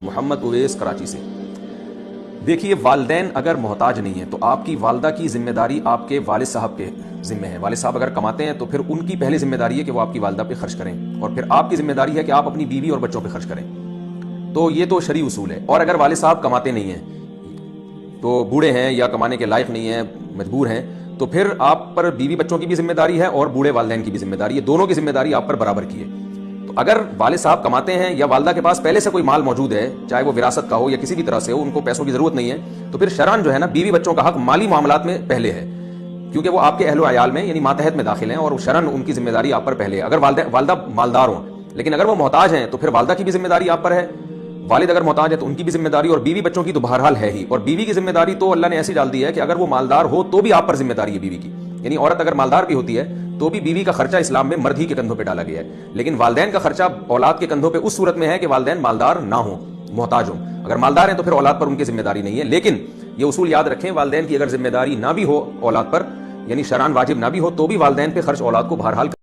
محمد اویس کراچی سے۔ دیکھیے، والدین اگر محتاج نہیں ہیں تو آپ کی والدہ کی ذمہ داری آپ کے والد صاحب کے ذمہ ہے۔ والد صاحب اگر کماتے ہیں تو پھر ان کی پہلی ذمہ داری ہے کہ وہ آپ کی والدہ پہ خرچ کریں، اور پھر آپ کی ذمہ داری ہے کہ آپ اپنی بیوی اور بچوں پہ خرچ کریں۔ تو یہ تو شرعی اصول ہے۔ اور اگر والد صاحب کماتے نہیں ہیں، تو بوڑھے ہیں یا کمانے کے لائق نہیں ہیں، مجبور ہیں، تو پھر آپ پر بیوی بچوں کی بھی ذمہ داری ہے اور بوڑھے والدین کی بھی ذمہ داری ہے، دونوں کی ذمہ داری آپ پر برابر کی ہے۔ تو اگر والد صاحب کماتے ہیں یا والدہ کے پاس پہلے سے کوئی مال موجود ہے، چاہے وہ وراثت کا ہو یا کسی بھی طرح سے ہو، ان کو پیسوں کی ضرورت نہیں ہے، تو پھر شرعاً جو ہے نا بیوی بچوں کا حق مالی معاملات میں پہلے ہے، کیونکہ وہ آپ کے اہل و عیال میں یعنی ماتحت میں داخل ہیں، اور شرعاً ان کی ذمہ داری آپ پر پہلے ہے۔ اگر والدہ مالدار ہوں، لیکن اگر وہ محتاج ہیں تو پھر والدہ کی بھی ذمہ داری آپ پر ہے۔ والد اگر محتاج ہے تو ان کی بھی ذمہ داری، اور بیوی بچوں کی تو بہرحال ہے ہی۔ اور بیوی کی ذمہ داری تو اللہ نے ایسی ڈال دی ہے کہ اگر وہ مالدار ہو تو بھی آپ پر ذمہ داری ہے بیوی کی، یعنی عورت اگر مالدار بھی ہوتی ہے تو بھی بیوی کا خرچہ اسلام میں مرد ہی کے کندھوں پہ ڈالا گیا ہے، لیکن والدین کا خرچہ اولاد کے کندھوں پہ اس صورت میں ہے کہ والدین مالدار نہ ہوں، محتاج ہوں۔ اگر مالدار ہیں تو پھر اولاد پر ان کی ذمہ داری نہیں ہے، لیکن یہ اصول یاد رکھیں، والدین کی اگر ذمہ داری نہ بھی ہو اولاد پر، یعنی شرعاً واجب نہ بھی ہو، تو بھی والدین پہ خرچ اولاد کو بہرحال